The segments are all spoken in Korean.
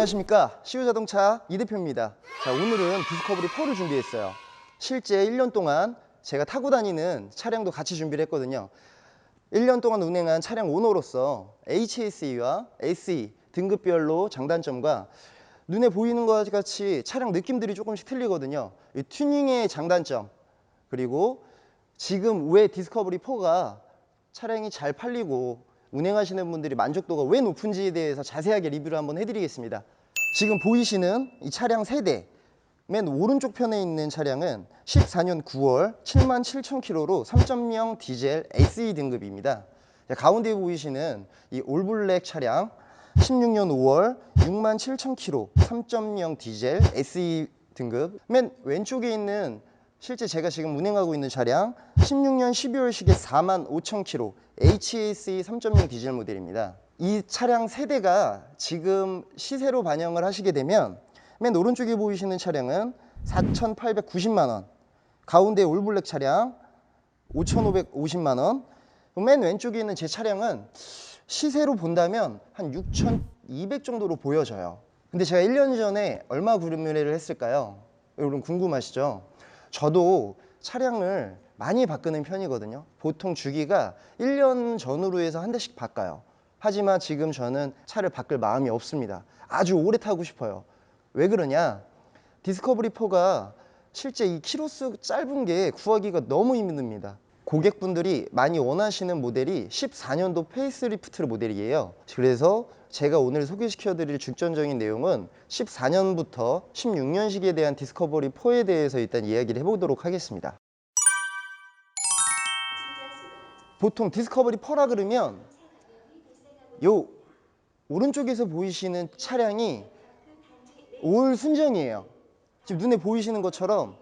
안녕하십니까, 시우자동차 이 대표입니다. 자, 오늘은 디스커버리 4를 준비했어요. 실제 1년 동안 제가 타고 다니는 차량도 같이 준비를 했거든요. 1년 동안 운행한 차량 오너로서 HSE와 SE 등급별로 장단점과 눈에 보이는 것 같이 차량 느낌들이 조금씩 틀리거든요. 이 튜닝의 장단점, 그리고 지금 왜 디스커버리 4가 차량이 잘 팔리고 운행하시는 분들이 만족도가 왜 높은지에 대해서 자세하게 리뷰를 한번 해드리겠습니다. 지금 보이시는 이 차량 세대, 맨 오른쪽 편에 있는 차량은 14년 9월 77,000km로 3.0 디젤 SE 등급입니다. 가운데 보이시는 이 올블랙 차량 16년 5월 67,000km 3.0 디젤 SE 등급. 맨 왼쪽에 있는 실제 제가 지금 운행하고 있는 차량 16년 12월식의 45,000km HSE 3.0 디젤 모델입니다. 이 차량 세대가 지금 시세로 반영을 하시게 되면 맨 오른쪽에 보이시는 차량은 4,890만원, 가운데 올블랙 차량 5,550만원, 맨 왼쪽에 있는 제 차량은 시세로 본다면 한 6,200 정도로 보여져요. 근데 제가 1년 전에 얼마 구매를 했을까요? 여러분 궁금하시죠? 저도 차량을 많이 바꾸는 편이거든요. 보통 주기가 1년 전으로 해서 한 대씩 바꿔요. 하지만 지금 저는 차를 바꿀 마음이 없습니다. 아주 오래 타고 싶어요. 왜 그러냐? 디스커버리 4가 실제 이 키로수 짧은 게 구하기가 너무 힘듭니다. 고객분들이 많이 원하시는 모델이 14년도 페이스리프트 모델이에요. 그래서 제가 오늘 소개시켜 드릴 중점적인 내용은 14년부터 16년식에 대한 디스커버리 4에 대해서 일단 이야기를 해보도록 하겠습니다. 보통 디스커버리 4라 그러면 요 오른쪽에서 보이시는 차량이 올 순정이에요. 지금 눈에 보이시는 것처럼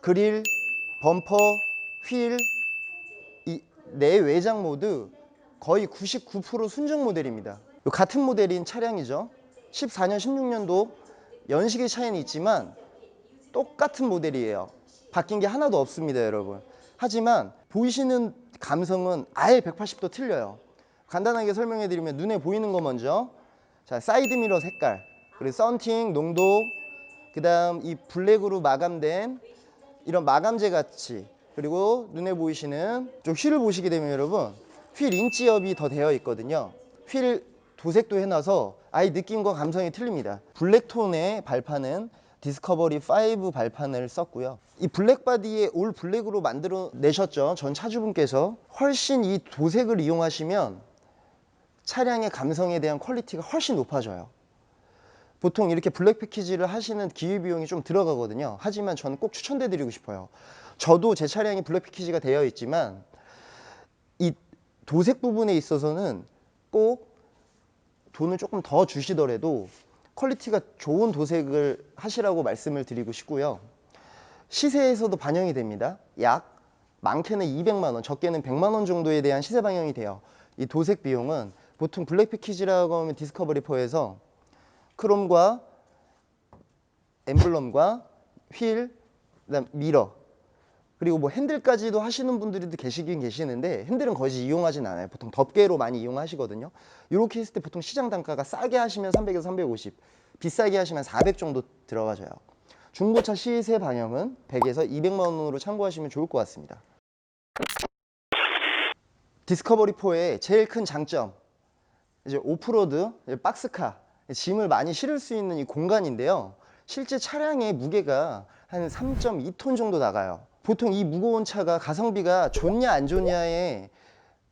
그릴, 범퍼, 휠, 이 내외장 모두 거의 99% 순정 모델입니다. 같은 모델인 차량이죠. 14년, 16년도 연식의 차이는 있지만 똑같은 모델이에요. 바뀐 게 하나도 없습니다, 여러분. 하지만 보이시는 감성은 아예 180도 틀려요. 간단하게 설명해 드리면 눈에 보이는 거 먼저. 자, 사이드미러 색깔, 그리고 썬팅, 농도, 그 다음 이 블랙으로 마감된 이런 마감재 같이, 그리고 눈에 보이시는 좀 휠을 보시게 되면 여러분 휠 인지업이 더 되어 있거든요. 휠 도색도 해놔서 아예 느낌과 감성이 틀립니다. 블랙톤의 발판은 디스커버리 5 발판을 썼고요. 이 블랙 바디에 올 블랙으로 만들어 내셨죠, 전 차주분께서. 훨씬 이 도색을 이용하시면 차량의 감성에 대한 퀄리티가 훨씬 높아져요. 보통 이렇게 블랙 패키지를 하시는 기회비용이 좀 들어가거든요. 하지만 저는 꼭 추천해 드리고 싶어요. 저도 제 차량이 블랙 패키지가 되어 있지만 이 도색 부분에 있어서는 꼭 돈을 조금 더 주시더라도 퀄리티가 좋은 도색을 하시라고 말씀을 드리고 싶고요. 시세에서도 반영이 됩니다. 약 많게는 200만원, 적게는 100만원 정도에 대한 시세 반영이 돼요. 이 도색 비용은 보통 블랙 패키지라고 하면 디스커버리 4에서 크롬과 엠블럼과 휠, 그다음 미러, 그리고 뭐 핸들까지도 하시는 분들도 계시긴 계시는데 핸들은 거의 이용하진 않아요. 보통 덮개로 많이 이용하시거든요. 이렇게 했을 때 보통 시장 단가가 싸게 하시면 300에서 350, 비싸게 하시면 400 정도 들어가져요. 중고차 시세 반영은 100에서 200만 원으로 참고하시면 좋을 것 같습니다. 디스커버리 4의 제일 큰 장점, 이제 오프로드, 박스카, 짐을 많이 실을 수 있는 이 공간인데요. 실제 차량의 무게가 한 3.2톤 정도 나가요. 보통 이 무거운 차가 가성비가 좋냐 안 좋냐에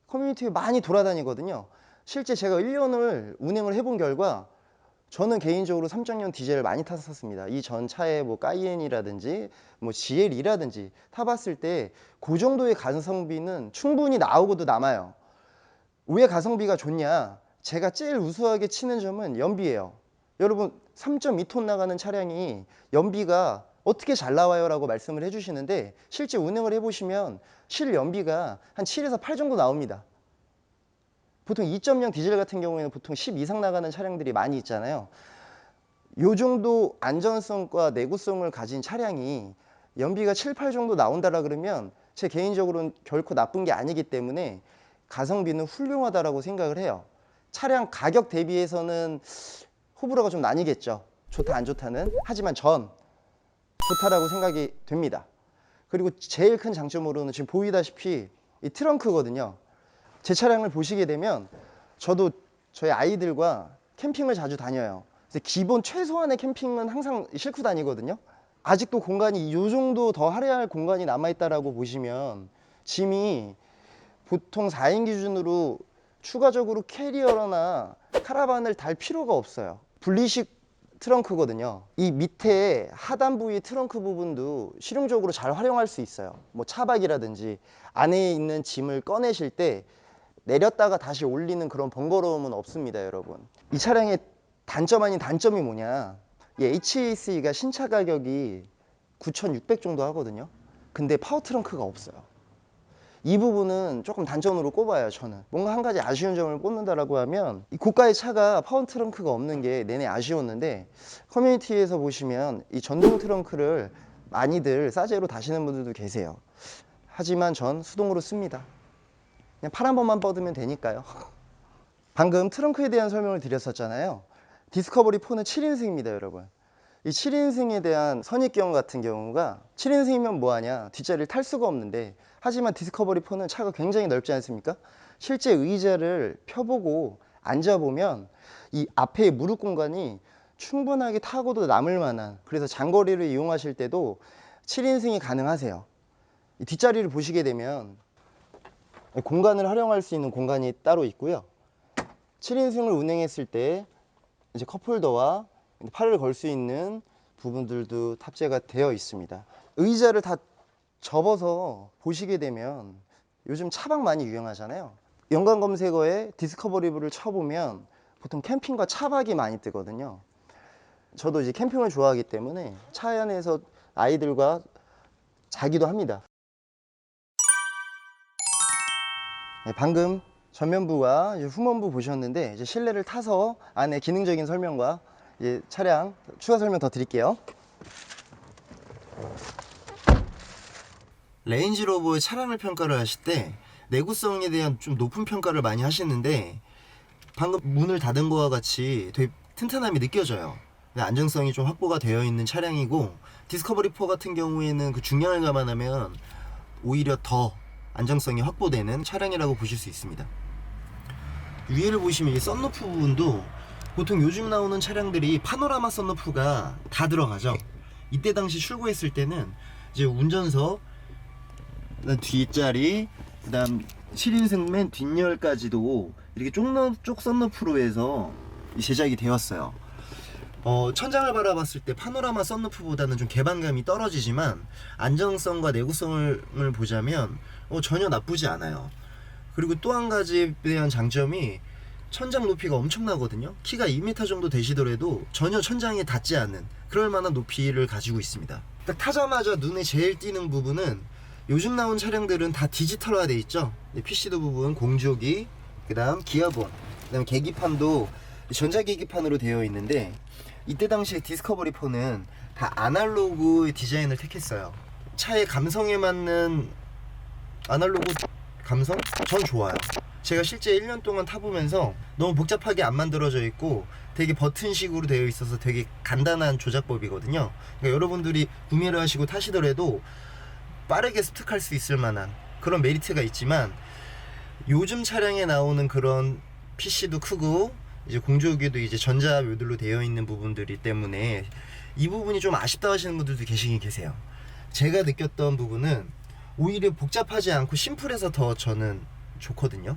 커뮤니티에 많이 돌아다니거든요. 실제 제가 1년을 운행을 해본 결과 저는 개인적으로 3.0 디젤을 많이 탔었습니다. 이 전 차에 뭐 까이엔이라든지 뭐 GL이라든지 타봤을 때 그 정도의 가성비는 충분히 나오고도 남아요. 왜 가성비가 좋냐? 제가 제일 우수하게 치는 점은 연비예요. 여러분 3.2톤 나가는 차량이 연비가 어떻게 잘 나와요? 라고 말씀을 해주시는데 실제 운행을 해보시면 실 연비가 한 7에서 8 정도 나옵니다. 보통 2.0 디젤 같은 경우에는 보통 10 이상 나가는 차량들이 많이 있잖아요. 요 정도 안전성과 내구성을 가진 차량이 연비가 7, 8 정도 나온다라 그러면 제 개인적으로는 결코 나쁜 게 아니기 때문에 가성비는 훌륭하다라고 생각을 해요. 차량 가격 대비해서는 호불호가 좀 나뉘겠죠. 좋다 안 좋다는. 하지만 전 좋다라고 생각이 됩니다. 그리고 제일 큰 장점으로는 지금 보이다시피 이 트렁크거든요. 제 차량을 보시게 되면 저도 저희 아이들과 캠핑을 자주 다녀요. 그래서 기본 최소한의 캠핑은 항상 싣고 다니거든요. 아직도 공간이 이 정도 더 할애할 공간이 남아있다라고 보시면 짐이 보통 4인 기준으로 추가적으로 캐리어나 카라반을 달 필요가 없어요. 분리식 트렁크거든요. 이 밑에 하단 부위 트렁크 부분도 실용적으로 잘 활용할 수 있어요. 뭐 차박이라든지 안에 있는 짐을 꺼내실 때 내렸다가 다시 올리는 그런 번거로움은 없습니다, 여러분. 이 차량의 단점 아닌 단점이 뭐냐? 이 HAC가 신차 가격이 9,600 정도 하거든요. 근데 파워 트렁크가 없어요. 이 부분은 조금 단점으로 꼽아요. 저는 뭔가 한 가지 아쉬운 점을 꼽는다라고 하면 이 고가의 차가 파워 트렁크가 없는 게 내내 아쉬웠는데, 커뮤니티에서 보시면 이 전동 트렁크를 많이들 싸제로 다시는 분들도 계세요. 하지만 전 수동으로 씁니다. 그냥 팔 한 번만 뻗으면 되니까요. 방금 트렁크에 대한 설명을 드렸었잖아요. 디스커버리 4는 7인승입니다, 여러분. 이 7인승에 대한 선입견 같은 경우가, 7인승이면 뭐하냐, 뒷자리를 탈 수가 없는데, 하지만 디스커버리 4는 차가 굉장히 넓지 않습니까? 실제 의자를 펴보고 앉아보면 이 앞에 무릎 공간이 충분하게 타고도 남을 만한, 그래서 장거리를 이용하실 때도 7인승이 가능하세요. 이 뒷자리를 보시게 되면 공간을 활용할 수 있는 공간이 따로 있고요. 7인승을 운행했을 때 이제 컵홀더와 팔을 걸 수 있는 부분들도 탑재가 되어 있습니다. 의자를 다 접어서 보시게 되면 요즘 차박 많이 유행하잖아요. 연관 검색어에 디스커버리브를 쳐보면 보통 캠핑과 차박이 많이 뜨거든요. 저도 이제 캠핑을 좋아하기 때문에 차 안에서 아이들과 자기도 합니다. 방금 전면부와 이제 후면부 보셨는데, 이제 실내를 타서 안에 기능적인 설명과 이제 차량 추가 설명 더 드릴게요. 레인지로버의 차량을 평가를 하실 때 내구성에 대한 좀 높은 평가를 많이 하시는데, 방금 문을 닫은 거와 같이 되게 튼튼함이 느껴져요. 안정성이 좀 확보가 되어 있는 차량이고, 디스커버리 4 같은 경우에는 그 중량을 감안하면 오히려 더 안정성이 확보되는 차량이라고 보실 수 있습니다. 위에를 보시면 이 썬루프 부분도 보통 요즘 나오는 차량들이 파노라마 썬루프가 다 들어가죠. 이때 당시 출고했을 때는 이제 운전석, 뒷자리, 그 다음 7인승 맨 뒷열까지도 이렇게 쪽 썬루프로 해서 제작이 되었어요. 천장을 바라봤을 때 파노라마 썬루프보다는 좀 개방감이 떨어지지만 안정성과 내구성을 보자면 전혀 나쁘지 않아요. 그리고 또 한 가지에 대한 장점이 천장 높이가 엄청나거든요. 키가 2m 정도 되시더라도 전혀 천장에 닿지 않는 그럴 만한 높이를 가지고 있습니다. 딱 타자마자 눈에 제일 띄는 부분은, 요즘 나온 차량들은 다 디지털화 돼 있죠. PC도 부분, 공조기, 그 다음 기어본, 그 다음 계기판도 전자계기판으로 되어 있는데, 이때 당시에 디스커버리 4는 다 아날로그 디자인을 택했어요. 차의 감성에 맞는 아날로그 감성? 전 좋아요. 제가 실제 1년 동안 타보면서 너무 복잡하게 안 만들어져 있고 되게 버튼식으로 되어 있어서 되게 간단한 조작법이거든요. 그러니까 여러분들이 구매를 하시고 타시더라도 빠르게 습득할 수 있을 만한 그런 메리트가 있지만, 요즘 차량에 나오는 그런 PC도 크고 이제 공조기도 이제 전자 묘들로 되어 있는 부분들이 때문에 이 부분이 좀 아쉽다 하시는 분들도 계시긴 계세요. 제가 느꼈던 부분은 오히려 복잡하지 않고 심플해서 더 저는 좋거든요.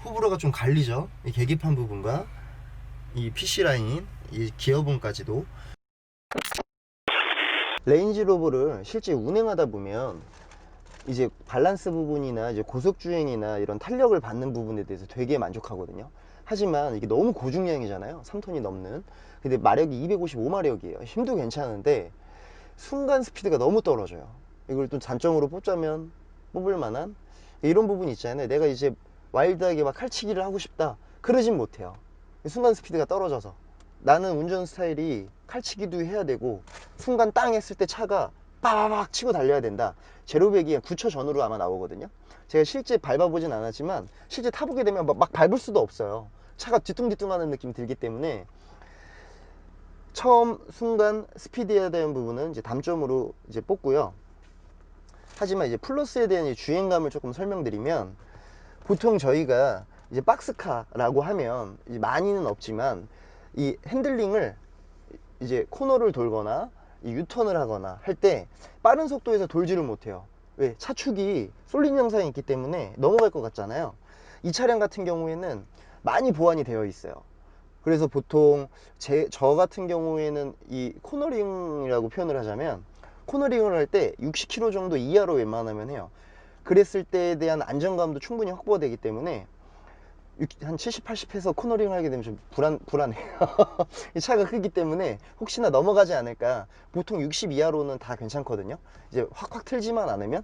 호불호가 좀 갈리죠. 이 계기판 부분과 이 PC 라인, 이 기어본까지도. 레인지로버를 실제 운행하다 보면 이제 밸런스 부분이나 이제 고속 주행이나 이런 탄력을 받는 부분에 대해서 되게 만족하거든요. 하지만 이게 너무 고중량이잖아요. 3톤이 넘는. 근데 마력이 255마력이에요. 힘도 괜찮은데 순간 스피드가 너무 떨어져요. 이걸 또 단점으로 뽑자면 뽑을 만한 이런 부분이 있잖아요. 내가 이제 와일드하게 막 칼치기를 하고 싶다, 그러진 못해요. 순간 스피드가 떨어져서. 나는 운전 스타일이 칼치기도 해야 되고 순간 땅 했을 때 차가 빠바박 치고 달려야 된다. 제로백이 9초 전후로 아마 나오거든요. 제가 실제 밟아보진 않았지만 실제 타보게 되면 막 밟을 수도 없어요. 차가 뒤뚱뒤뚱 하는 느낌이 들기 때문에 처음 순간 스피드에 대한 부분은 이제 단점으로 이제 뽑고요. 하지만 이제 플러스에 대한 이제 주행감을 조금 설명드리면, 보통 저희가 이제 박스카라고 하면 이제 많이는 없지만 이 핸들링을 이제 코너를 돌거나 이 유턴을 하거나 할 때 빠른 속도에서 돌지를 못해요. 왜? 차축이 쏠린 영상이 있기 때문에 넘어갈 것 같잖아요. 이 차량 같은 경우에는 많이 보완이 되어 있어요. 그래서 보통 저 같은 경우에는 이 코너링이라고 표현을 하자면, 코너링을 할 때 60km 정도 이하로 웬만하면 해요. 그랬을 때에 대한 안정감도 충분히 확보가 되기 때문에 한 70, 80 해서 코너링을 하게 되면 좀 불안해요. 이 차가 크기 때문에 혹시나 넘어가지 않을까. 보통 60 이하로는 다 괜찮거든요. 이제 확확 틀지만 않으면.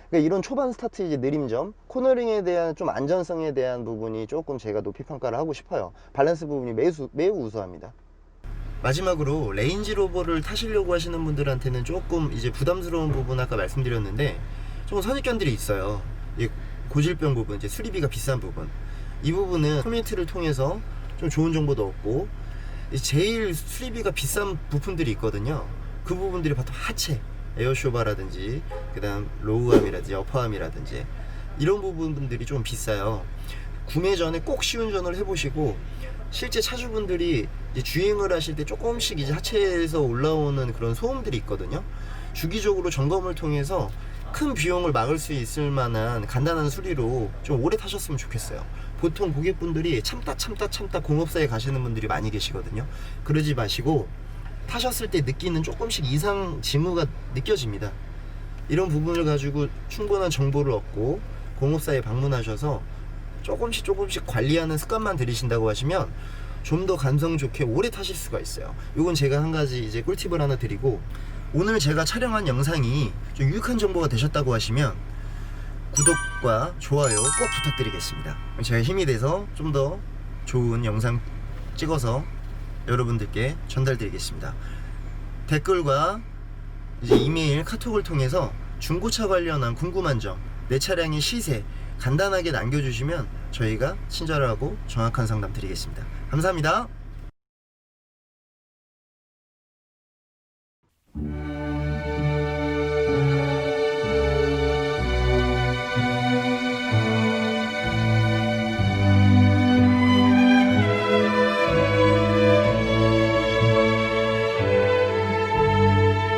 그러니까 이런 초반 스타트 이제 느림점, 코너링에 대한 좀 안전성에 대한 부분이 조금 제가 높이 평가를 하고 싶어요. 밸런스 부분이 매우 우수합니다. 마지막으로 레인지로버를 타시려고 하시는 분들한테는 조금 이제 부담스러운 부분, 아까 말씀드렸는데 조금 선입견들이 있어요. 이 고질병 부분, 이제 수리비가 비싼 부분, 이 부분은 커뮤니티를 통해서 좀 좋은 정보도 얻고, 제일 수리비가 비싼 부품들이 있거든요. 그 부분들이 바로 하체, 에어쇼바라든지 그 다음 로우암이라든지 어퍼암이라든지 이런 부분들이 좀 비싸요. 구매 전에 꼭 시운전을 해보시고, 실제 차주분들이 이제 주행을 하실 때 조금씩 이제 하체에서 올라오는 그런 소음들이 있거든요. 주기적으로 점검을 통해서 큰 비용을 막을 수 있을 만한 간단한 수리로 좀 오래 타셨으면 좋겠어요. 보통 고객분들이 참다 공업사에 가시는 분들이 많이 계시거든요. 그러지 마시고 타셨을 때 느끼는 조금씩 이상 징후가 느껴집니다. 이런 부분을 가지고 충분한 정보를 얻고 공업사에 방문하셔서 조금씩 관리하는 습관만 들이신다고 하시면 좀 더 감성 좋게 오래 타실 수가 있어요. 이건 제가 한 가지 이제 꿀팁을 하나 드리고, 오늘 제가 촬영한 영상이 좀 유익한 정보가 되셨다고 하시면 구독과 좋아요 꼭 부탁드리겠습니다. 제가 힘이 돼서 좀 더 좋은 영상 찍어서 여러분들께 전달드리겠습니다. 댓글과 이제 이메일, 카톡을 통해서 중고차 관련한 궁금한 점, 내 차량의 시세 간단하게 남겨주시면 저희가 친절하고 정확한 상담 드리겠습니다. 감사합니다.